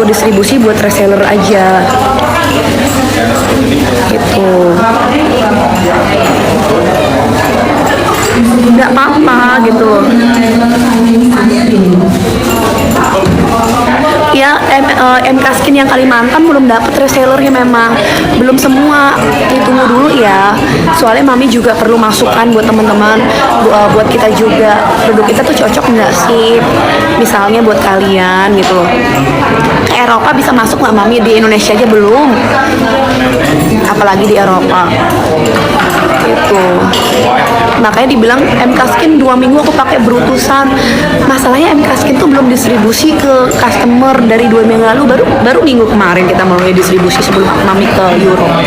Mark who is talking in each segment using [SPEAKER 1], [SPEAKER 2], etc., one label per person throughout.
[SPEAKER 1] distribusi buat reseller aja gitu. Nggak apa-apa gitu. Ya MK Skin yang Kalimantan belum dapet resellernya, memang belum semua, ditunggu dulu ya. Soalnya mami juga perlu masukan buat teman-teman, buat kita juga, produk kita tuh cocok nggak sih, misalnya buat kalian gitu loh. Ke Eropa bisa masuk nggak mami, di Indonesia aja belum, apalagi di Eropa gitu. Makanya dibilang MK Skin 2 minggu aku pakai berutusan. Masalahnya MK Skin tuh belum distribusi ke customer dari 2 minggu lalu, baru minggu kemarin kita mulai distribusi sebelum mami ke Europe,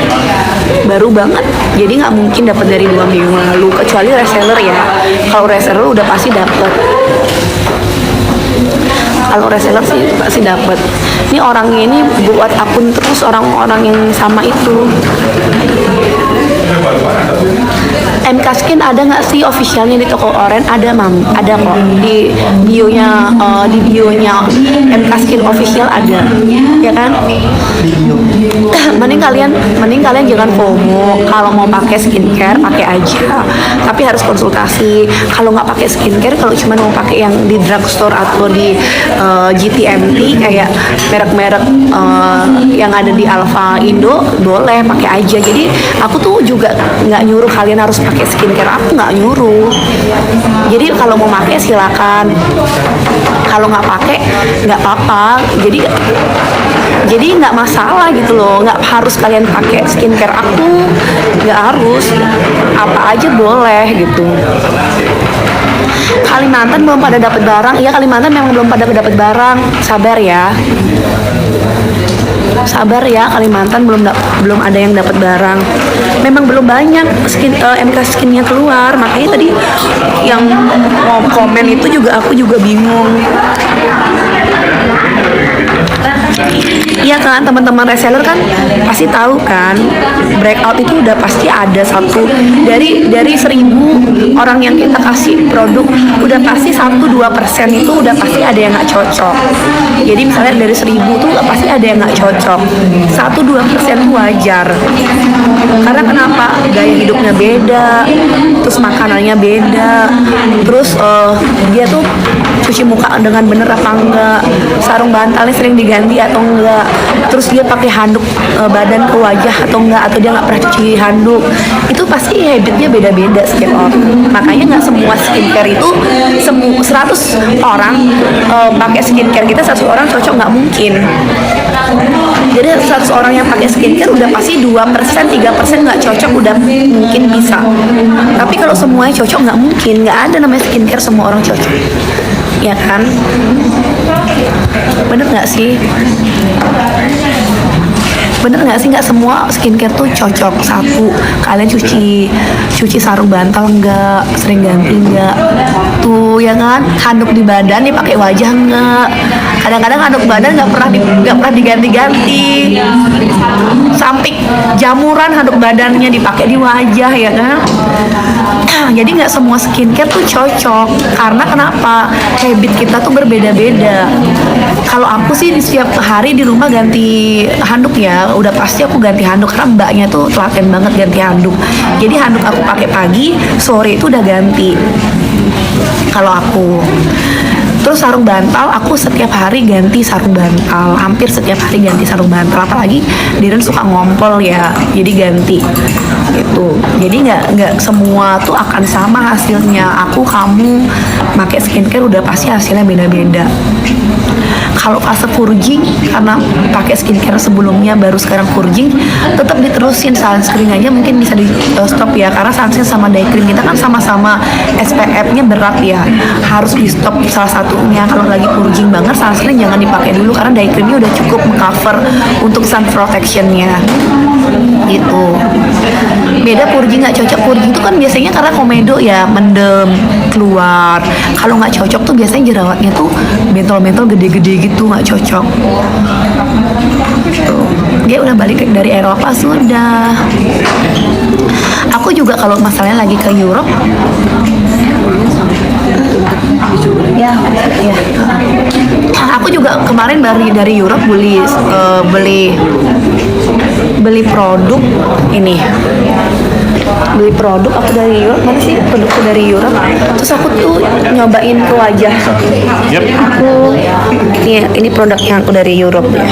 [SPEAKER 1] baru banget. Jadi nggak mungkin dapat dari 2 minggu lalu, kecuali reseller ya. Kalau reseller udah pasti dapat. Kalau reseller sih pasti dapat. Ini orangnya ini buat akun terus, orang-orang yang sama itu. MK Skin ada nggak sih officialnya di toko Oren? Ada mam, ada kok di bio-nya MK Skin official ada, ya kan? mending kalian jangan FOMO. Kalau mau pakai skincare pakai aja, tapi harus konsultasi. Kalau nggak pakai skincare, kalau cuma mau pakai yang di drugstore atau di GTMT kayak merek-merek yang ada di Alfa Indo, boleh pakai aja. Jadi aku tuh juga nggak nyuruh kalian harus pakai skincare, aku nggak nyuruh. Jadi kalau mau pakai silakan, kalau nggak pakai nggak apa-apa. Jadi nggak masalah gitu loh, nggak harus kalian pakai skincare aku, nggak harus, apa aja boleh gitu. Kalimantan belum pada dapat barang. Iya, Kalimantan memang belum pada dapat barang, sabar ya. Sabar ya, Kalimantan belum ada yang dapat barang. Memang belum banyak MK Skinnya keluar, makanya tadi yang mau komen itu juga aku juga bingung. Iya kan, teman-teman reseller kan pasti tahu kan, breakout itu udah pasti ada satu dari 1.000 orang yang kita kasih produk, udah pasti 1-2% itu udah pasti ada yang nggak cocok. Jadi misalnya dari 1.000 tuh pasti ada yang nggak cocok, 1-2% tuh wajar. Karena kenapa? Gaya hidupnya beda, terus makanannya beda, terus dia tuh cuci muka dengan bener apa enggak, sarung bantalnya sering diganti atau enggak, terus dia pakai handuk badan ke wajah atau enggak, atau dia nggak pernah cuci handuk. Itu pasti habitnya beda-beda setiap orang. Makanya nggak semua skincare itu 100 orang pakai skincare kita 100 orang cocok, nggak mungkin. Jadi 100 orang yang pakai skincare udah pasti 2%, 3% nggak cocok, udah mungkin bisa. Tapi kalau semuanya cocok nggak mungkin, nggak ada namanya skincare semua orang cocok, ya kan? Bener nggak sih? Bener nggak sih, nggak semua skincare tuh cocok. Satu, kalian cuci sarung bantal nggak, sering ganti nggak, tuh ya kan? Handuk di badan dipakai wajah nggak, kadang-kadang handuk badan nggak pernah diganti-ganti, sampai jamuran handuk badannya dipakai di wajah, ya kan? Jadi nggak semua skincare tuh cocok, karena kenapa? Habit kita tuh berbeda-beda. Kalau aku sih di setiap hari di rumah ganti handuk ya, udah pasti aku ganti handuk karena mbaknya tuh telaten banget ganti handuk. Jadi handuk aku pakai pagi, sore itu udah ganti. Kalau aku terus sarung bantal, aku setiap hari ganti sarung bantal, hampir setiap hari ganti sarung bantal. Apalagi Diren suka ngompol ya, jadi ganti gitu. Jadi nggak semua tuh akan sama hasilnya. Aku, kamu pakai skincare udah pasti hasilnya beda-beda. Kalau fase purging, karena pakai skincare sebelumnya baru sekarang purging, tetap diterusin. Sunscreen aja mungkin bisa di stop ya, karena sunscreen sama day cream kita kan sama-sama SPF-nya berat ya, harus di stop salah satunya. Kalau lagi purging banget, sunscreen jangan dipakai dulu karena day creamnya udah cukup cover untuk sun protection-nya gitu. Beda purging nggak cocok. Purging itu kan biasanya karena komedo ya, mendem keluar. Kalau nggak cocok tuh biasanya jerawatnya tuh bentol-bentol gede-gede gitu, nggak cocok. Tuh. Dia udah balik dari Eropa sudah. Aku juga kalau masalahnya lagi ke Europe, Ya, ya. Aku juga kemarin dari Europe beli produk ini. Beli produk aku dari Europe, mana sih produkku dari Europe? Terus aku tuh nyobain ke wajah. Aku ini produk yang aku dari Europe ya.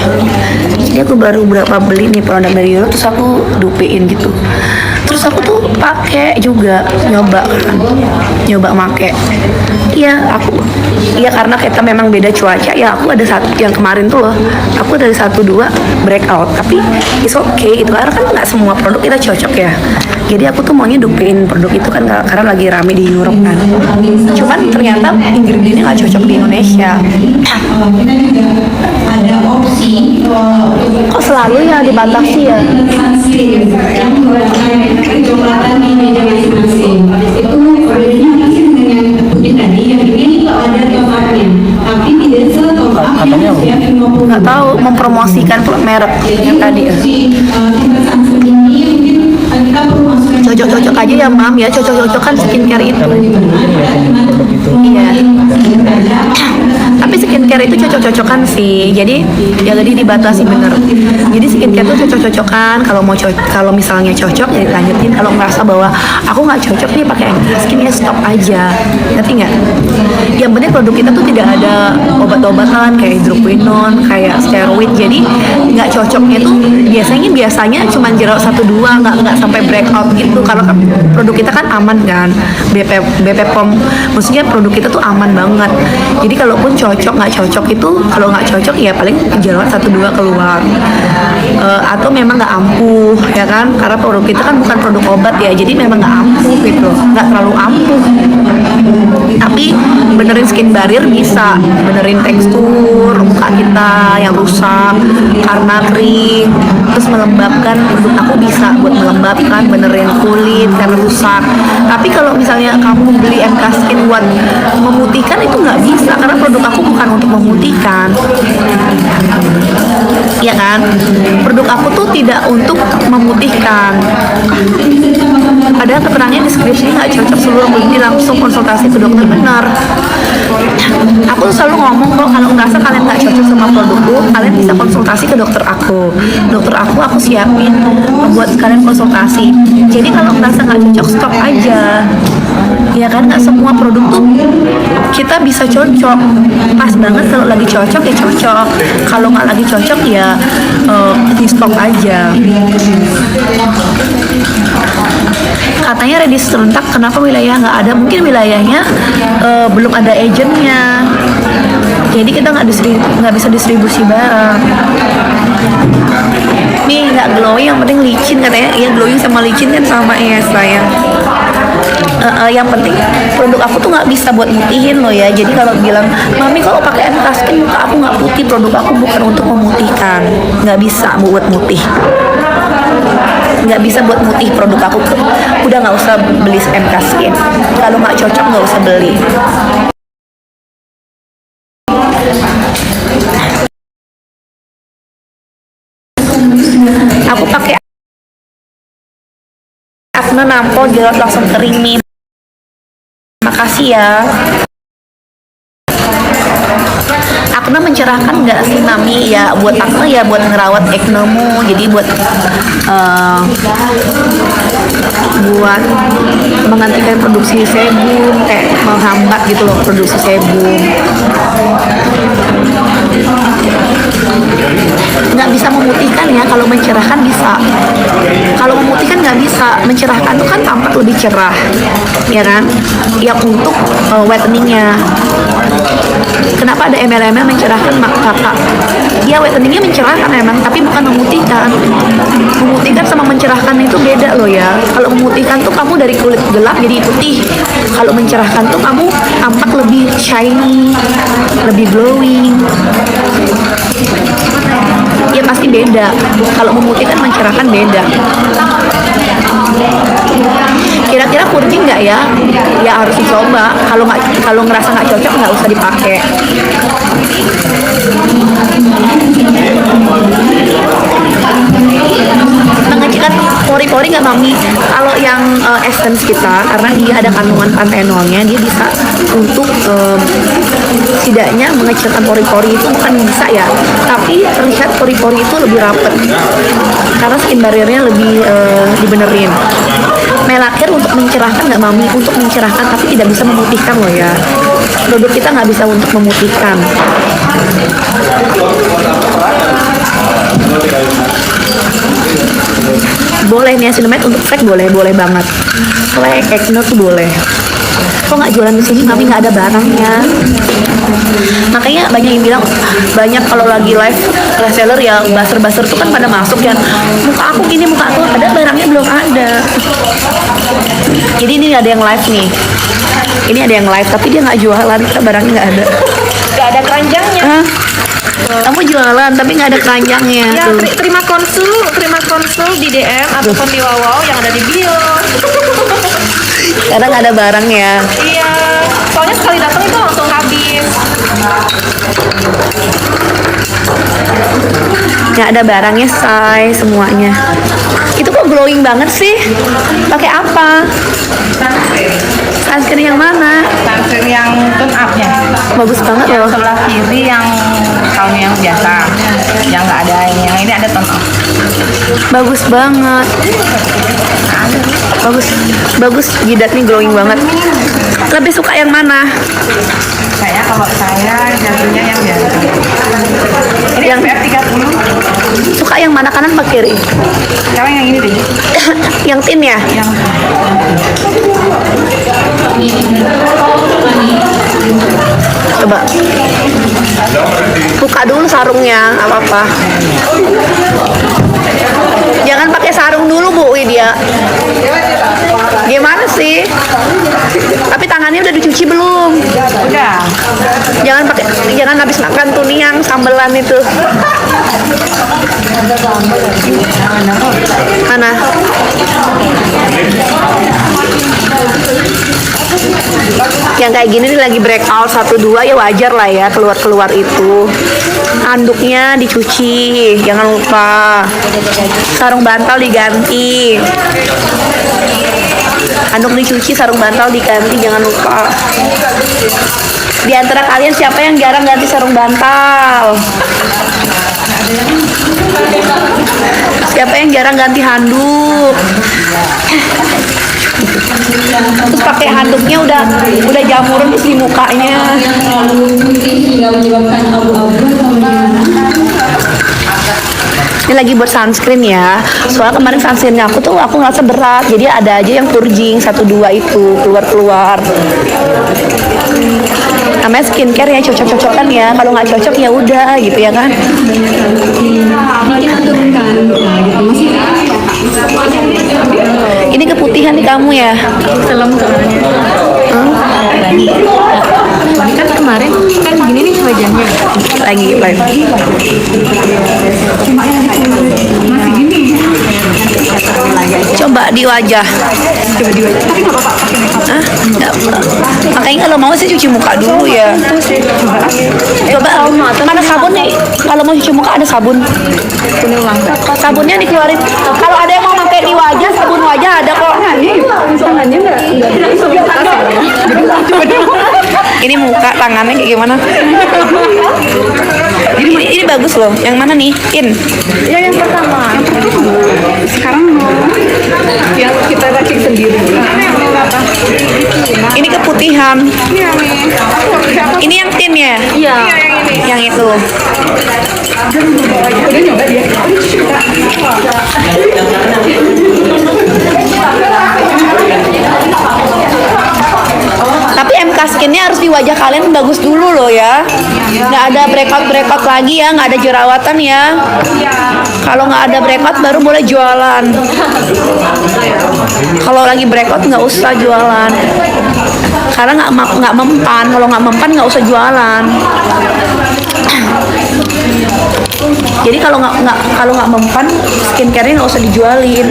[SPEAKER 1] Jadi aku baru berapa beli nih produk dari Europe, terus aku dupein gitu. Terus aku tuh pakai juga, nyoba make. Iya karena kita memang beda cuaca ya. Aku ada satu yang kemarin tuh loh, aku dari 1-2 breakout, tapi it's okay itu karena kan nggak semua produk kita cocok ya. Jadi aku tuh maunya dupein produk itu kan karena lagi rame di Europe kan. Cuman ternyata ingredientnya nggak cocok di Indonesia.
[SPEAKER 2] Ada opsi
[SPEAKER 1] Kok selalu ya dibatasi ya?
[SPEAKER 2] kecoklatan di meja masing-masing. Itu ordernya pasti dengan putih tadi yang ini kalau ada tomatnya, tapi tidak setop up yang 50.
[SPEAKER 1] Nggak tahu mempromosikan merek yang tadi. Cocok-cocok aja ya mam ya, cocok-cocokan skincare itu. Iya. Tapi skincare itu cocok-cocokan sih. Jadi dibatasi bener. Jadi skincare itu cocok-cocokan. Kalau misalnya cocok ya dilanjutin. Kalau ngerasa bahwa aku nggak cocok nih pakai skin ya stop aja. Ngerti nggak? Yang penting produk kita tuh tidak ada obat-obatan kayak hidroquinone, kayak steroid. Jadi nggak cocoknya tuh biasanya cuma jerawat 1-2, nggak sampai breakout gitu. Kalau kan produk kita kan aman kan, BP POM, maksudnya produk kita tuh aman banget. Jadi kalaupun cocok nggak cocok itu, kalau nggak cocok ya paling jerawat 1-2 keluar, atau memang nggak ampuh ya kan, karena produk kita kan bukan produk obat ya, jadi memang nggak ampuh gitu, nggak terlalu ampuh. Tapi benerin skin barrier bisa, benerin tekstur muka kita yang rusak karena kering, terus melembabkan. Produk aku bisa buat melembabkan, benerin kulit karena rusak. Tapi kalau misalnya kamu beli MK Skin buat memutihkan itu nggak bisa, karena produk aku bukan untuk memutihkan, ya kan? Produk aku tuh tidak untuk memutihkan. Padahal keterangan deskripsi nggak cocok, sebelum beli langsung konsultasi ke dokter benar. Aku selalu ngomong kok, kalau ngerasa kalian nggak cocok sama produkku, kalian bisa konsultasi ke dokter aku. Dokter aku siapin buat kalian konsultasi. Jadi kalau ngerasa nggak cocok stop aja. Ya kan, nggak semua produk tuh kita bisa cocok. Pas banget kalau lagi cocok ya cocok. Kalau nggak lagi cocok ya di stop aja. Katanya ready serentak, kenapa wilayah nggak ada? Mungkin wilayahnya belum ada agentnya, jadi kita nggak bisa distribusi barang. Nih nggak glowing, yang penting licin katanya. Iya, glowing sama licin kan sama ya sayang. Yang penting produk aku tuh nggak bisa buat mutihin loh ya. Jadi kalau bilang mami kalau pakai MK Skin muka aku nggak putih, produk aku bukan untuk memutihkan, nggak bisa buat mutih, nggak bisa buat mutih produk aku. Udah nggak usah beli MK Skin, kalau nggak cocok nggak usah beli. Aku pakai Acne nampol, jerawat langsung kering nih. Makasih ya. Acne mencerahkan nggak sih Mami? Ya buat acne ya buat ngerawat acnemu. Jadi buat menggantikan produksi sebum, kayak menghambat gitu loh produksi sebum. Nggak bisa memutihkan ya, kalau mencerahkan bisa. Kalau memutihkan nggak bisa, mencerahkan tuh kan tampak lebih cerah, ya kan? Yang untuk whiteningnya. Kenapa ada MLM mencerahkan kakak? Ya whiteningnya mencerahkan memang, tapi bukan memutihkan. Memutihkan sama mencerahkan itu beda loh ya. Kalau memutihkan tuh kamu dari kulit gelap jadi putih. Kalau mencerahkan tuh kamu tampak lebih shiny, lebih glowing. Ya pasti beda. Kalau memutihkan mencerahkan beda. Kira-kira purging nggak ya? Ya harus dicoba. Kalau ngerasa nggak cocok nggak usah dipakai. Mengecilkan pori-pori nggak Mami? Kalau yang essence kita karena dia ada kandungan pantenolnya, dia bisa untuk setidaknya mengecilkan pori-pori itu, bukan bisa ya, tapi terlihat pori-pori itu lebih rapet karena skin barriernya lebih dibenerin. Melacare untuk mencerahkan nggak mami? Untuk mencerahkan, tapi tidak bisa memutihkan loh ya. Produk kita nggak bisa untuk memutihkan. Boleh niacinamide untuk flek, boleh banget. Flek, acne tuh boleh. Kok nggak jualan di sini? Mami nggak ada barangnya. Makanya banyak yang bilang, banyak kalau lagi live reseller ya, buzzer tuh kan pada masuk ya, muka aku gini, muka aku ada, barangnya belum ada. Jadi ini ada yang live nih. Ini ada yang live tapi dia nggak jualan, barangnya nggak ada.
[SPEAKER 3] Gak ada keranjangnya.
[SPEAKER 1] Kamu jualan tapi nggak ada keranjangnya.
[SPEAKER 3] Ya,
[SPEAKER 1] tuh.
[SPEAKER 3] terima konsul di DM ataupun di Wow yang ada di bio.
[SPEAKER 1] Karena nggak ada barangnya.
[SPEAKER 3] Iya, soalnya sekali datang itu langsung habis.
[SPEAKER 1] Nggak ada barangnya, say, semuanya. Itu kok glowing banget sih? Pakai apa? Sunscreen yang mana?
[SPEAKER 4] Sunscreen yang tone up-nya.
[SPEAKER 1] Bagus banget loh.
[SPEAKER 4] Sebelah kiri yang tahun yang biasa, yang nggak ada ini. Yang ini ada tone up.
[SPEAKER 1] Bagus banget. Bagus. Jidatnya glowing banget. Lebih suka yang mana?
[SPEAKER 4] Kalau saya jatuhnya yang biasa. Ini yang SPF 30.
[SPEAKER 1] Suka yang mana, kanan apa kiri?
[SPEAKER 4] Sekarang yang ini deh.
[SPEAKER 1] Yang tin ya?
[SPEAKER 4] Yang
[SPEAKER 1] Coba. Buka dulu sarungnya, apa-apa. Jangan pakai sarung dulu, Bu Widya. Gimana sih? Tapi tangannya udah dicuci belum?
[SPEAKER 4] udah.
[SPEAKER 1] Jangan habis makan tuh yang sambelan itu. Mana? Yang kayak gini nih lagi breakout 1-2 ya wajar lah ya, keluar itu. Handuknya dicuci, jangan lupa. Sarung bantal diganti. Handuk dicuci, sarung bantal diganti, jangan lupa. Di antara kalian siapa yang jarang ganti sarung bantal? Siapa yang jarang ganti handuk? Terus pakai handuknya udah jamuran di mukanya.
[SPEAKER 2] Hingga menyebabkan abu-abu
[SPEAKER 1] Ini lagi buat sunscreen ya. Soalnya kemarin sunscreennya aku ngerasa berat, jadi ada aja yang purging 1-2 itu keluar. Namanya skincare ya, cocok-cocokan ya. Kalau nggak cocok ya udah gitu ya kan.
[SPEAKER 2] kita turunkan. Masih
[SPEAKER 1] Ini keputihan nih kamu ya.
[SPEAKER 3] Film soalnya. Kan kemarin kan gini nih wajahnya.
[SPEAKER 1] Lagi live. Coba di wajah.
[SPEAKER 3] Coba di wajah. Tapi nggak apa-apa pakai makeup.
[SPEAKER 1] Hah? Nggak apa. Makanya kalau mau sih cuci muka dulu ya. Coba mana sabun nih? Kalau mau cuci muka ada sabun. Sabunnya dikeluarin. Kalau ada yang mau pakai di wajah, sabun wajah ada kok.
[SPEAKER 3] Tangannya nggak
[SPEAKER 1] Ini muka, tangannya kayak gimana? Ini bagus loh. Yang mana nih?
[SPEAKER 3] Ya yang pertama. Sekarang mau yang kita racik sendiri.
[SPEAKER 1] Ini keputihan.
[SPEAKER 3] Iya nih.
[SPEAKER 1] Ini yang tin ya?
[SPEAKER 3] Iya.
[SPEAKER 1] Yang itu.
[SPEAKER 3] Udah nyoba dia.
[SPEAKER 1] Tapi MK skinnya harus di wajah kalian bagus dulu loh ya. Nggak ada breakout lagi ya, nggak ada jerawatan ya. Kalau nggak ada breakout baru boleh jualan. Kalau lagi breakout nggak usah jualan. Karena nggak mempan. Kalau nggak mempan nggak usah jualan. Jadi kalau nggak mempan, skincare-nya nggak usah dijualin.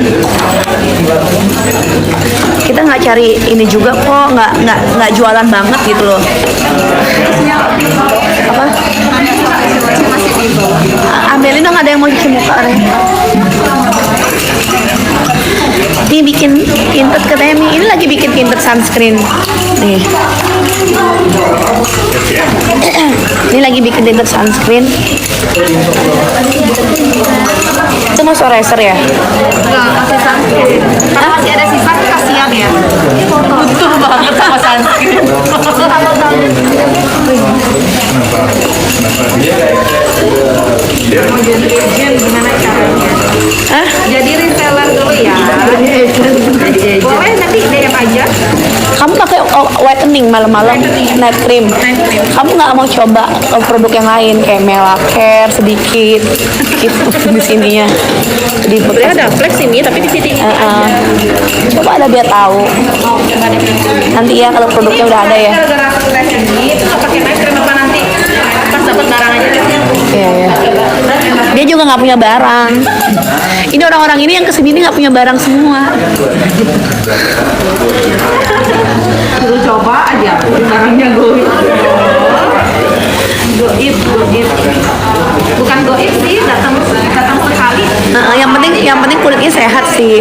[SPEAKER 1] Kita nggak cari ini juga kok, nggak jualan banget gitu loh. Apa? Ambilin dong, ada yang mau cuci muka nih. Ini bikin tinted katanya Mi. Ini lagi bikin tinted sunscreen. Nih. Ini lagi bikin tinted sunscreen. Itu moisturizer ya?
[SPEAKER 4] Enggak, kasih sunscreen. Karena masih ada sisa tuh kasihan ya. Butuh banget sama sunscreen. Mau jadi agent gimana caranya?
[SPEAKER 1] Hah?
[SPEAKER 4] Jadi reseller dulu ya. Boleh nanti DM aja.
[SPEAKER 1] Kamu pakai whitening malam-malam, night cream. Kamu nggak mau coba produk yang lain kayak Melacare sedikit gitu di sininya. Di
[SPEAKER 4] Sebenarnya ada flex ini tapi di sini.
[SPEAKER 1] Coba ada biar tahu. Nanti ya kalau produknya udah ada ya.
[SPEAKER 4] Gara-gara aku tes ini itu nggak pakai night cream apa nanti pas dapat barang aja deh.
[SPEAKER 1] Iya, iya. Dia juga nggak punya barang. Ini orang-orang ini yang kesini nggak punya barang semua.
[SPEAKER 4] Lu coba aja barangnya goib. Goib. Bukan goib sih, datang sekali.
[SPEAKER 1] Nah, yang penting kulitnya sehat sih.